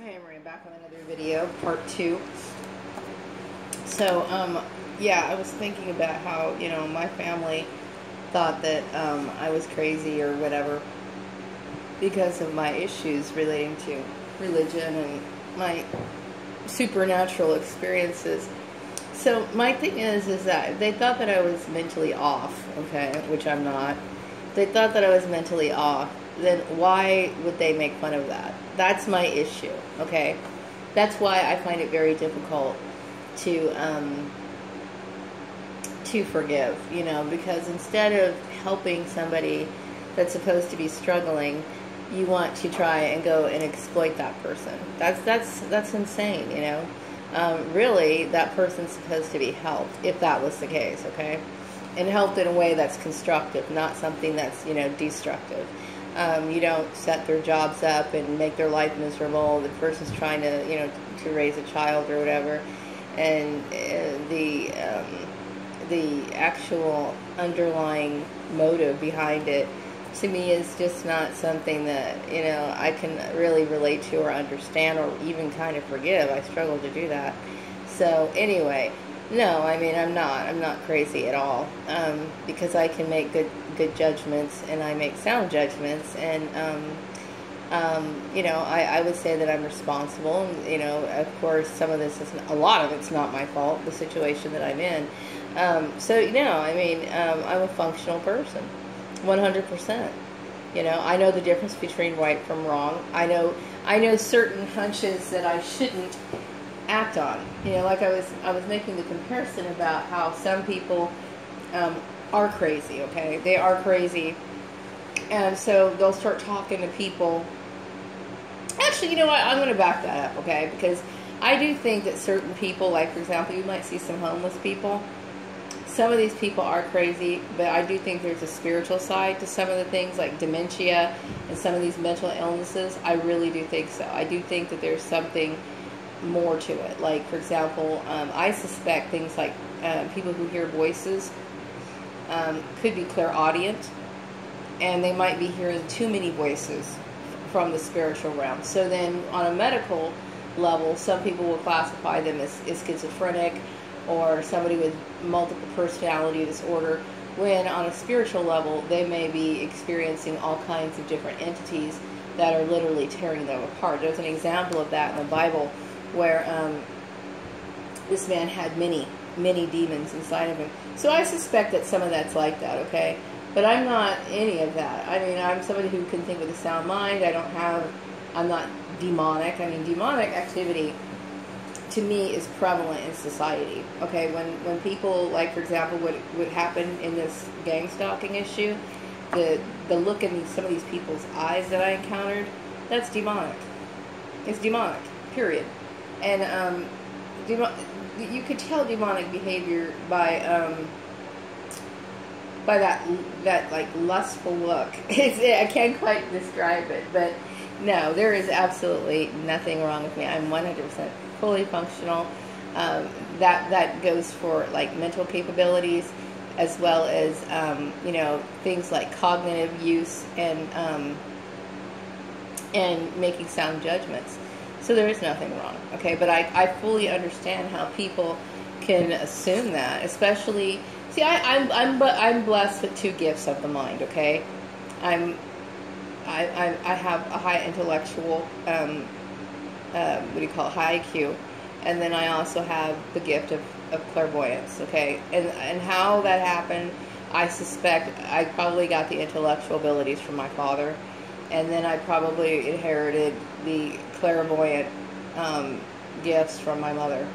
Hey, Maria, back with another video, part 2. So, yeah, I was thinking about how, my family thought that I was crazy or whatever because of my issues relating to religion and my supernatural experiences. So, my thing is that they thought that I was mentally off, okay, which I'm not. They thought that I was mentally off. Then why would they make fun of that? That's my issue, okay? That's why I find it very difficult to forgive, because instead of helping somebody that's supposed to be struggling, you want to try and go and exploit that person. That's insane, really, that person's supposed to be helped, if that was the case, okay? And helped in a way that's constructive, not something that's, destructive. You don't set their jobs up and make their life miserable. The person's trying to, to raise a child or whatever. And the actual underlying motive behind it, to me, is just not something that, I can really relate to or understand or even kind of forgive. I struggle to do that. So, anyway, no, I mean, I'm not crazy at all, because I can make good judgments, and I make sound judgments, and, I would say that I'm responsible, and, of course, a lot of it's not my fault, the situation that I'm in, so, I'm a functional person, 100%, I know the difference between right from wrong. I know certain hunches that I shouldn't act on. Like I was making the comparison about how some people are crazy, okay? They are crazy. And so they'll start talking to people. Actually, you know what? I'm going to back that up, okay? Because I do think that certain people, like, for example, you might see some homeless people. Some of these people are crazy, but I do think there's a spiritual side to some of the things, like dementia and some of these mental illnesses. I really do think so. I do think that there's something more to it. Like, for example, I suspect things like people who hear voices could be clairaudient, and they might be hearing too many voices from the spiritual realm. So then on a medical level, some people will classify them as schizophrenic or somebody with multiple personality disorder, when on a spiritual level they may be experiencing all kinds of different entities that are literally tearing them apart. There's an example of that in the Bible where this man had many demons inside of him. So I suspect that some of that's like that, okay? But I'm not any of that. I mean, I'm somebody who can think with a sound mind. I'm not demonic. I mean, demonic activity, to me, is prevalent in society, okay? When people, like, for example, what happened in this gang stalking issue, the look in some of these people's eyes that I encountered, that's demonic. It's demonic, period. And you could tell demonic behavior by that like lustful look. I can't quite describe it, but no, there is absolutely nothing wrong with me. I'm 100% fully functional. That goes for like mental capabilities, as well as things like cognitive use and making sound judgments. So there is nothing wrong, okay? But I fully understand how people can assume that, especially. See, I'm blessed with 2 gifts of the mind, okay? I have a high intellectual, high IQ, and then I also have the gift of clairvoyance, okay? And how that happened, I suspect I probably got the intellectual abilities from my father, and then I probably inherited the clairvoyant gifts from my mother,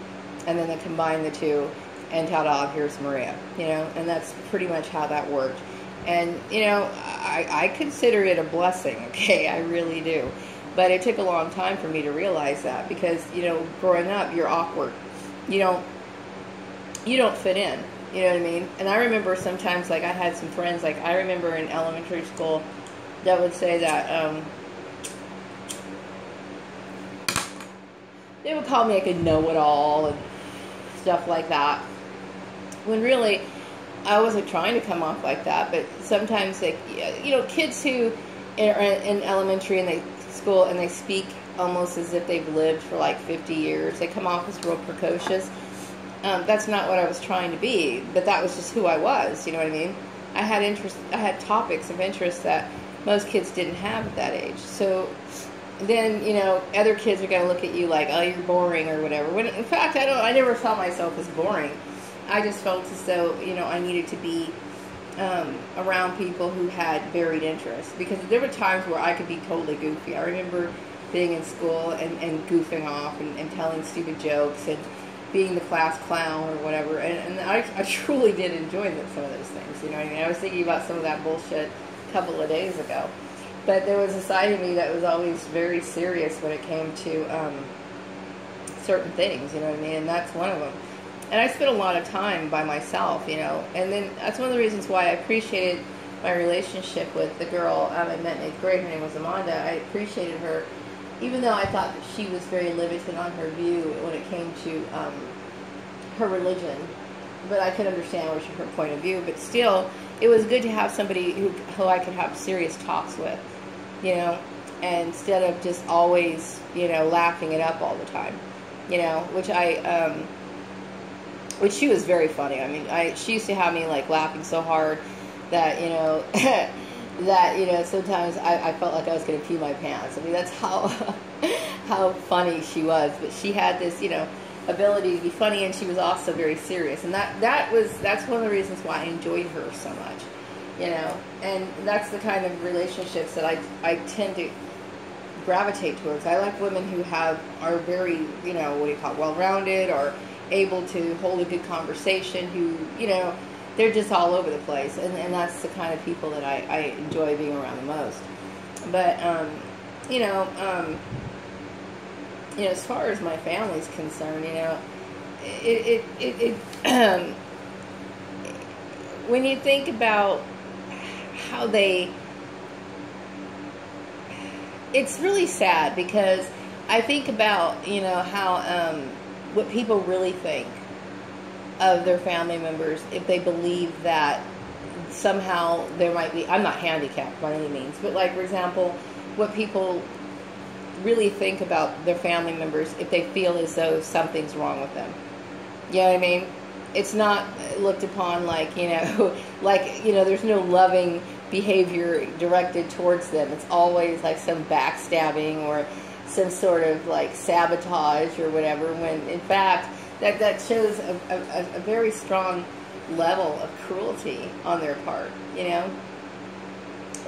and then they combined the 2, and ta-da, here's Maria, and that's pretty much how that worked. And, I consider it a blessing, okay? I really do. But it took a long time for me to realize that, because, growing up, you're awkward. You don't fit in, you know what I mean? And I remember sometimes, like, I had some friends, like, I remember in elementary school that would say that, they would call me like a know-it-all and stuff like that. When really, I wasn't trying to come off like that, but sometimes, like, kids who are in elementary and they school and they speak almost as if they've lived for like 50 years. They come off as real precocious. That's not what I was trying to be, but that was just who I was. You know what I mean? I had topics of interest that most kids didn't have at that age. So then, other kids are going to look at you like, oh, you're boring or whatever. When in fact, I never saw myself as boring. I just felt as though, I needed to be around people who had varied interests, because there were times where I could be totally goofy. I remember being in school and goofing off and telling stupid jokes and being the class clown or whatever, and I truly did enjoy some of those things. You know what I mean? I was thinking about some of that bullshit a couple of days ago, but there was a side of me that was always very serious when it came to certain things. You know what I mean? And that's one of them. And I spent a lot of time by myself, and then that's one of the reasons why I appreciated my relationship with the girl I met in 8th grade. Her name was Amanda. I appreciated her, even though I thought that she was very limited on her view when it came to her religion. But I could understand her point of view. But still, it was good to have somebody who I could have serious talks with, and instead of just always, laughing it up all the time, which she was very funny. I mean, she used to have me like laughing so hard that, that, sometimes I felt like I was going to pee my pants. I mean, that's how how funny she was. But she had this, ability to be funny, and she was also very serious. And that's one of the reasons why I enjoyed her so much, And that's the kind of relationships that I tend to gravitate towards. I like women who are very, well-rounded, or able to hold a good conversation, who, they're just all over the place, and that's the kind of people that I enjoy being around the most. But as far as my family's concerned, when you think about how it's really sad, because I think about how what people really think of their family members, if they believe that somehow there might be, I'm not handicapped by any means, but like, for example, what people really think about their family members if they feel as though something's wrong with them. You know what I mean? It's not looked upon like, there's no loving behavior directed towards them. It's always like some backstabbing or some sort of like sabotage or whatever, when in fact that shows a very strong level of cruelty on their part,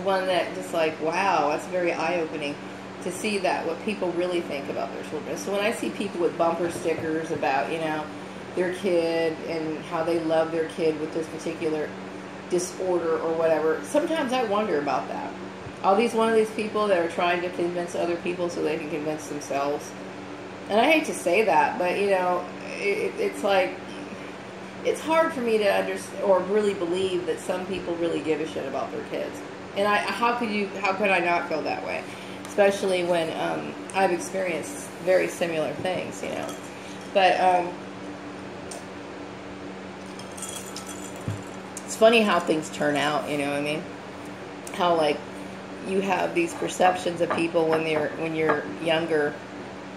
one that just like, wow, that's very eye-opening to see that what people really think about their children. So when I see people with bumper stickers about their kid and how they love their kid with this particular disorder or whatever, sometimes I wonder about that. Are these one of these people that are trying to convince other people so they can convince themselves? And I hate to say that, but it's like, it's hard for me to understand or really believe that some people really give a shit about their kids. And how could I not feel that way? Especially when I've experienced very similar things, But it's funny how things turn out, I mean? How like you have these perceptions of people when you're younger,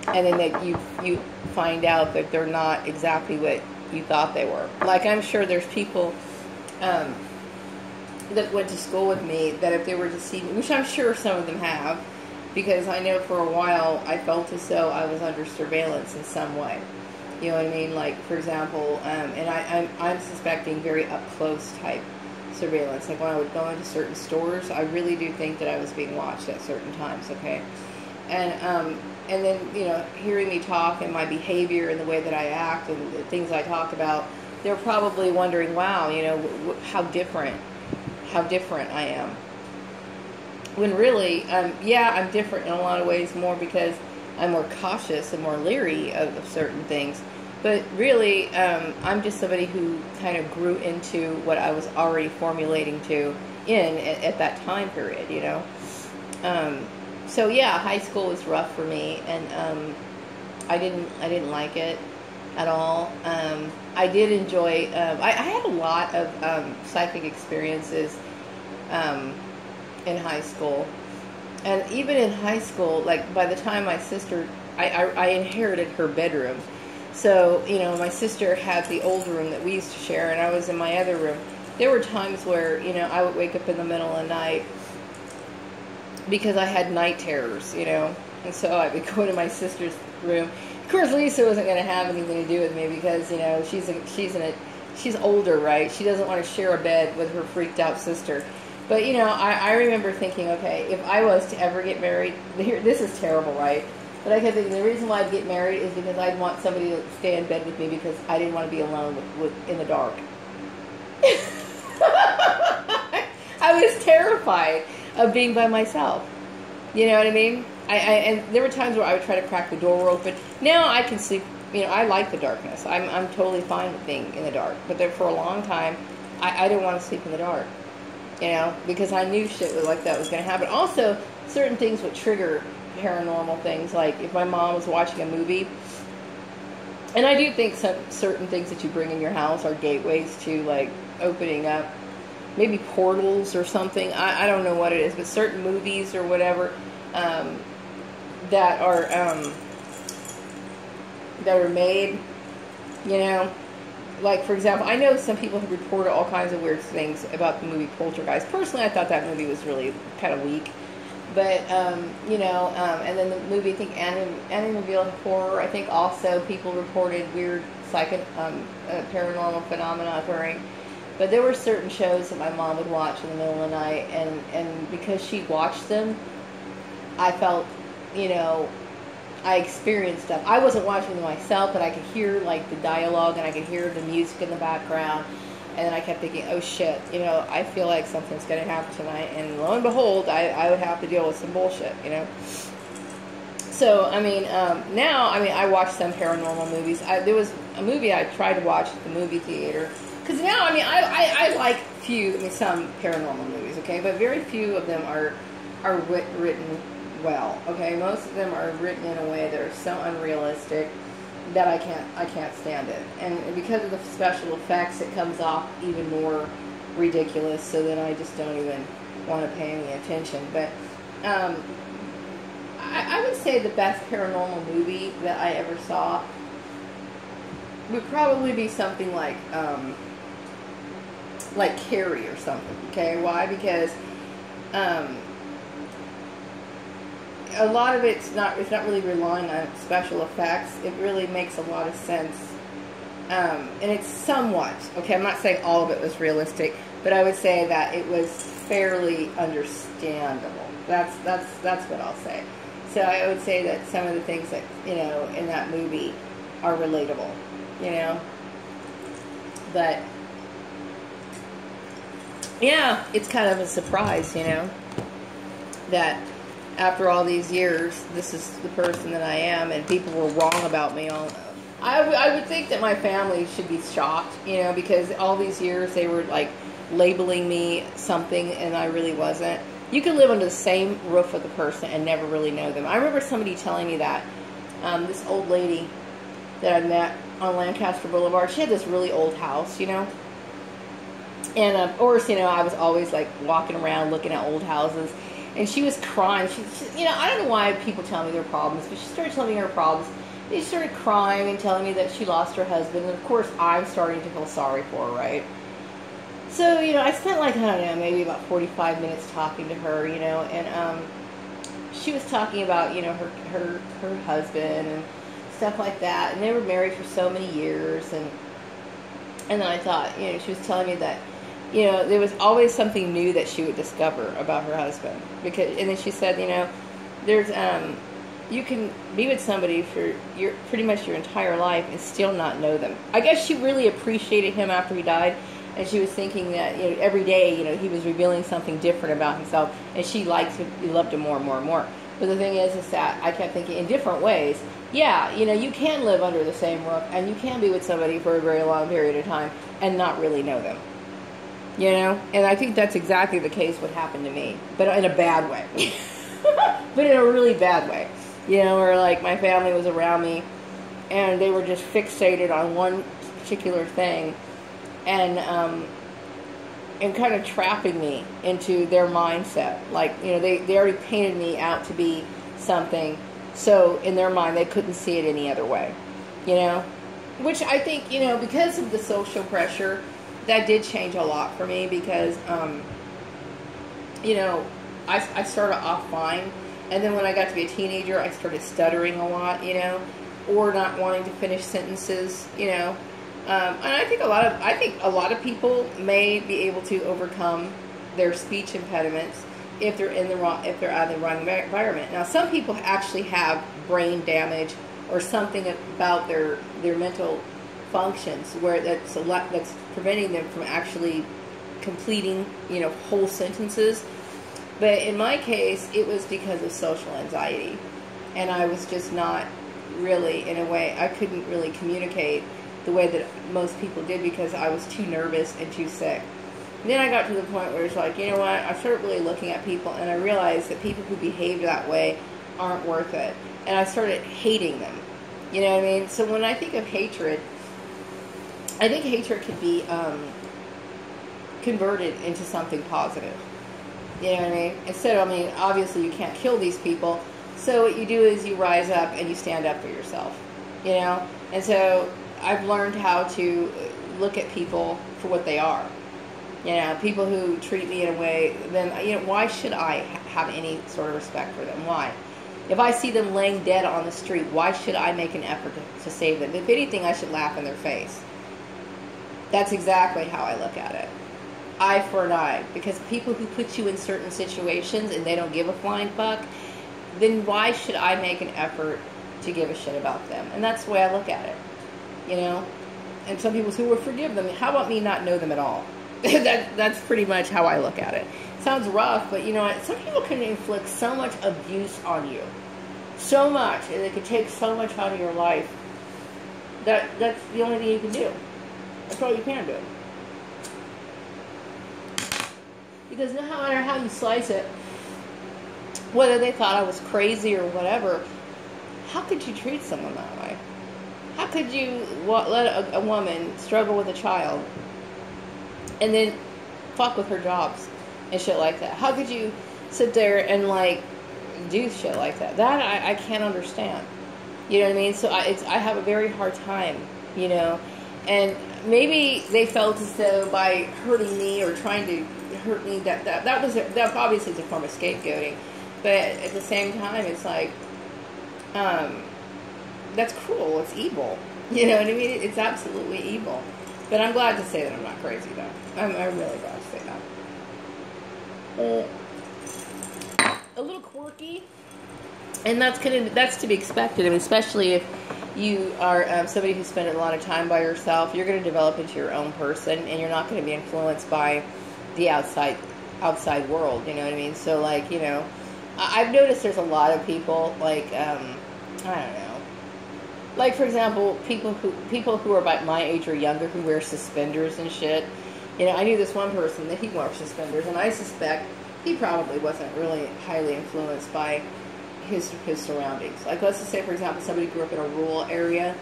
and then you find out that they're not exactly what you thought they were. Like, I'm sure there's people that went to school with me that if they were to see me, which I'm sure some of them have, because I know for a while I felt as though I was under surveillance in some way. You know what I mean? Like, for example, and I'm suspecting very up-close type surveillance. Like when I would go into certain stores, I really do think that I was being watched at certain times, okay? And then, hearing me talk and my behavior and the way that I act and the things I talk about, they're probably wondering, wow, how different I am. When really, I'm different in a lot of ways, more because I'm more cautious and more leery of certain things. But really, I'm just somebody who kind of grew into what I was already formulating at that time period, So yeah, high school was rough for me, and I didn't like it at all. I did enjoy. I had a lot of psychic experiences in high school, And even in high school, like by the time my sister, I inherited her bedroom. So, my sister had the old room that we used to share, and I was in my other room. There were times where, I would wake up in the middle of the night because I had night terrors, and so I would go to my sister's room. Of course, Lisa wasn't going to have anything to do with me because, she's older, right? She doesn't want to share a bed with her freaked out sister. But, I remember thinking, okay, if I was to ever get married, this is terrible, right? But I kept thinking the reason why I'd get married is because I'd want somebody to stay in bed with me because I didn't want to be alone in the dark. I was terrified of being by myself. You know what I mean? And there were times where I would try to crack the door open. Now I can sleep. I like the darkness. I'm totally fine with being in the dark. But there, for a long time, I didn't want to sleep in the dark. Because I knew shit like that was going to happen. Also, certain things would trigger paranormal things. Like if my mom was watching a movie. And I do think certain things that you bring in your house are gateways to, like, opening up maybe portals or something. I don't know what it is, but certain movies or whatever that are made, like, for example, I know some people have reported all kinds of weird things about the movie Poltergeist. Personally, I thought that movie was really kind of weak. But, and then the movie, I think, Amityville Horror, I think also people reported weird paranormal phenomena occurring. But there were certain shows that my mom would watch in the middle of the night, and because she watched them, I felt, I experienced stuff. I wasn't watching them myself, but I could hear, like, the dialogue, and I could hear the music in the background. And then I kept thinking, oh shit, I feel like something's going to happen tonight. And lo and behold, I would have to deal with some bullshit, So, now, I watch some paranormal movies. There was a movie I tried to watch at the movie theater. Because now, I like some paranormal movies, okay? But very few of them are written well, okay? Most of them are written in a way that are so unrealistic that I can't stand it. And because of the special effects, it comes off even more ridiculous, so then I just don't even want to pay any attention. But I would say the best paranormal movie that I ever saw would probably be something like Carrie or something. Okay, why? Because a lot of it's not really relying on special effects. It really makes a lot of sense, and it's somewhat okay. I'm not saying all of it was realistic, but I would say that it was fairly understandable. That's what I'll say. So I would say that some of the things that in that movie are relatable, but yeah, it's kind of a surprise, that after all these years, this is the person that I am, and people were wrong about me. I would think that my family should be shocked, because all these years they were, like, labeling me something, and I really wasn't. You can live under the same roof with a person and never really know them. I remember somebody telling me that. This old lady that I met on Lancaster Boulevard, she had this really old house, And, of course, I was always, like, walking around looking at old houses. And she was crying. She, I don't know why people tell me their problems, but she started telling me her problems. She started crying and telling me that she lost her husband. And, of course, I'm starting to feel sorry for her, right? So, I spent, like, I don't know, maybe about 45 minutes talking to her, and she was talking about, her husband and stuff like that. And they were married for so many years. And then I thought, she was telling me that, there was always something new that she would discover about her husband. And then she said, there's, you can be with somebody for pretty much your entire life and still not know them. I guess she really appreciated him after he died, and she was thinking that, every day, he was revealing something different about himself, and she loved him more and more and more. But the thing is that I kept thinking in different ways, yeah, you can live under the same roof, and you can be with somebody for a very long period of time and not really know them. And I think that's exactly the case what happened to me, but in a bad way. But in a really bad way. Where, like, my family was around me, and they were just fixated on one particular thing. And and kind of trapping me into their mindset. Like, they already painted me out to be something, so in their mind they couldn't see it any other way, which I think, because of the social pressure, that did change a lot for me, because I started off fine, and then when I got to be a teenager, I started stuttering a lot, or not wanting to finish sentences, and I think a lot of people may be able to overcome their speech impediments if they're out of the wrong environment. Now, some people actually have brain damage or something about their mental functions where that's preventing them from actually completing whole sentences. But in my case, it was because of social anxiety, and I was just not really, in a way, I couldn't really communicate the way that most people did because I was too nervous and too sick. And then I got to the point where it's like, I started really looking at people, and I realized that people who behave that way aren't worth it. And I started hating them. You know what I mean? So when I think of hatred, I think hatred could be converted into something positive. You know what I mean? Instead of, obviously you can't kill these people. So what you do is you rise up and you stand up for yourself. And so I've learned how to look at people for what they are. People who treat me in a way, then, why should I have any sort of respect for them? Why? If I see them laying dead on the street, why should I make an effort to save them? If anything, I should laugh in their face. That's exactly how I look at it. Eye for an eye. Because people who put you in certain situations and they don't give a flying fuck, then why should I make an effort to give a shit about them? And that's the way I look at it. And some people say, well, forgive them. How about me not know them at all? That's pretty much how I look at it. Sounds rough, but some people can inflict so much abuse on you. So much. And they can take so much out of your life. That's the only thing you can do. That's all you can do. Because no matter how you slice it, whether they thought I was crazy or whatever, how could you treat someone that way? How could you let a woman struggle with a child and then fuck with her jobs and shit like that? How could you sit there and do shit like that? That I can't understand. You know what I mean? So I have a very hard time, and maybe they felt as though by hurting me or trying to hurt me that obviously is a form of scapegoating, but at the same time it's like that's cruel. It's evil. You know what I mean? It's absolutely evil. But I'm glad to say that I'm not crazy, though. I'm really glad to say that. A little quirky, and that's to be expected. Especially if you are somebody who spent a lot of time by yourself, you're going to develop into your own person, and you're not going to be influenced by the outside world. You know what I mean? So, I've noticed there's a lot of people I don't know. Like, for example, people who are about my age or younger who wear suspenders and shit. I knew this one person that he wore suspenders, and I suspect he probably wasn't really highly influenced by his surroundings. Like, let's just say, for example, somebody grew up in a rural area,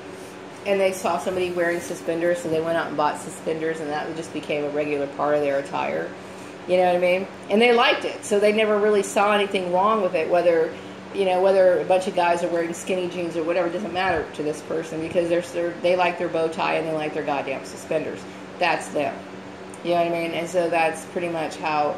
and they saw somebody wearing suspenders, so they went out and bought suspenders, and that just became a regular part of their attire. You know what I mean? And they liked it, so they never really saw anything wrong with it, whether a bunch of guys are wearing skinny jeans or whatever, it doesn't matter to this person because they like their bow tie and they like their goddamn suspenders. That's them. You know what I mean? And so that's pretty much how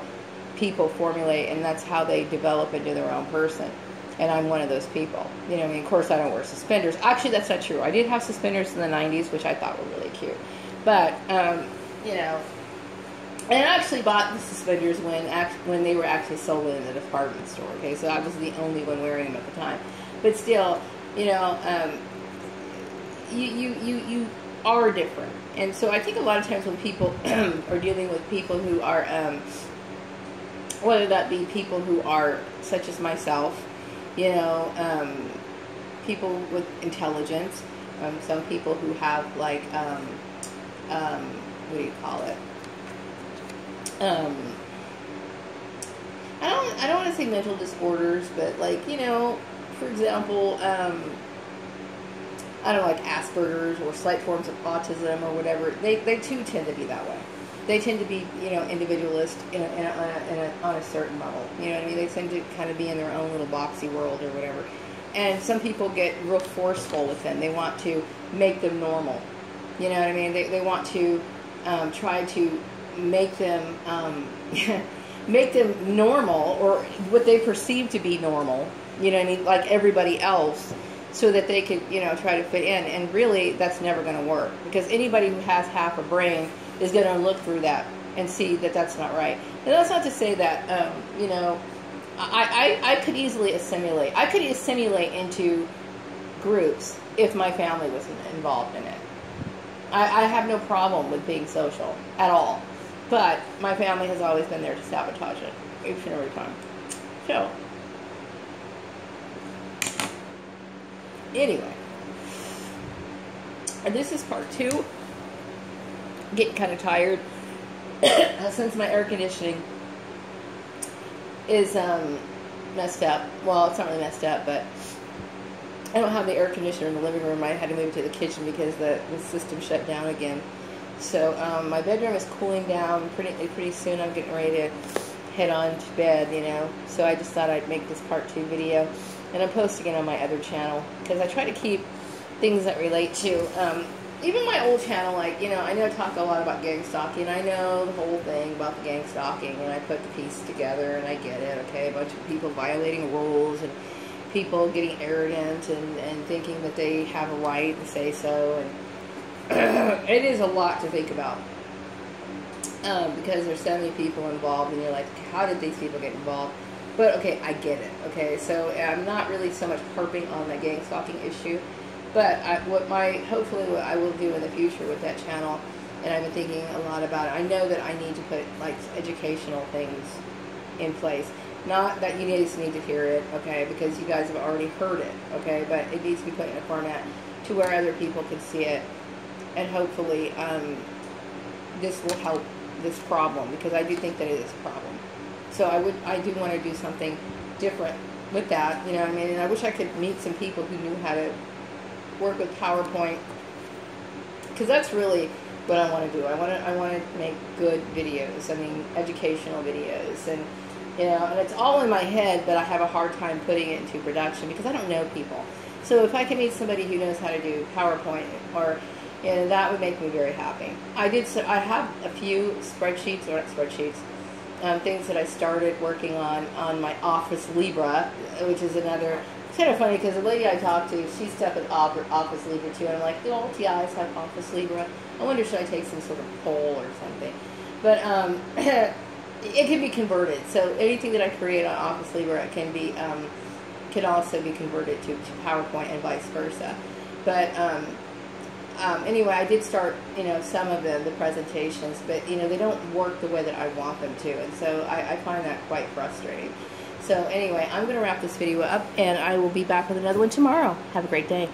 people formulate, and that's how they develop into their own person. And I'm one of those people. You know what I mean? Of course, I don't wear suspenders. Actually, that's not true. I did have suspenders in the 90s, which I thought were really cute. But, and I actually bought the suspenders when they were actually sold in the department store. Okay, so I was the only one wearing them at the time. But still, you are different. And so I think a lot of times when people are dealing with people who are, whether that be people who are such as myself, people with intelligence, some people who have what do you call it? I don't want to say mental disorders, but for example, I don't know, like Asperger's or slight forms of autism or whatever, they too tend to be that way. they tend to be, individualist on a certain level. You know what I mean? They tend to kind of be in their own little boxy world or whatever. And some people get real forceful with them. They want to make them normal. You know what I mean? They want to try to make them make them normal, or what they perceive to be normal. You know what I mean? Like everybody else, so that they could, try to fit in. And really, that's never going to work, because anybody who has half a brain is going to look through that and see that that's not right. And that's not to say that, I could easily assimilate. I could assimilate into groups if my family was involved in it. I have no problem with being social at all. But my family has always been there to sabotage it each and every time. So, anyway. And this is part 2. Getting kind of tired since my air conditioning is messed up. Well, it's not really messed up, but I don't have the air conditioner in the living room. I had to move to the kitchen because the system shut down again. So my bedroom is cooling down pretty soon. I'm getting ready to head on to bed, So I just thought I'd make this part 2 video, and I'm posting it on my other channel because I try to keep things that relate to even my old channel. Like, I know I talk a lot about gang stalking. I know the whole thing about the gang stalking, and I put the pieces together, and I get it. Okay, a bunch of people violating rules and people getting arrogant and thinking that they have a right to say so, and it is a lot to think about because there's so many people involved, and you're like, how did these people get involved? But okay, I get it. Okay, so I'm not really so much harping on the gang stalking issue, but hopefully what I will do in the future with that channel, and I've been thinking a lot about it. I know that I need to put like educational things in place. Not that you guys need to hear it, okay, because you guys have already heard it, okay, but it needs to be put in a format to where other people can see it. And hopefully, this will help this problem, because I do think that it is a problem. So I do want to do something different with that, you know what I mean? And I wish I could meet some people who knew how to work with PowerPoint, because that's really what I want to do. I want to make good videos. I mean, educational videos, and and it's all in my head, but I have a hard time putting it into production because I don't know people. So if I can meet somebody who knows how to do PowerPoint, or that would make me very happy. I have a few spreadsheets, or not spreadsheets, things that I started working on my Office Libra, which is another. It's kind of funny because the lady I talked to, she's stuck with Office Libra too, and I'm like, do all TIs have Office Libra? I wonder, should I take some sort of poll or something? But it can be converted. So anything that I create on Office Libra can also be converted to PowerPoint and vice versa. But anyway, I did start, some of the presentations, but, they don't work the way that I want them to. And so I find that quite frustrating. So anyway, I'm going to wrap this video up, and I will be back with another one tomorrow. Have a great day.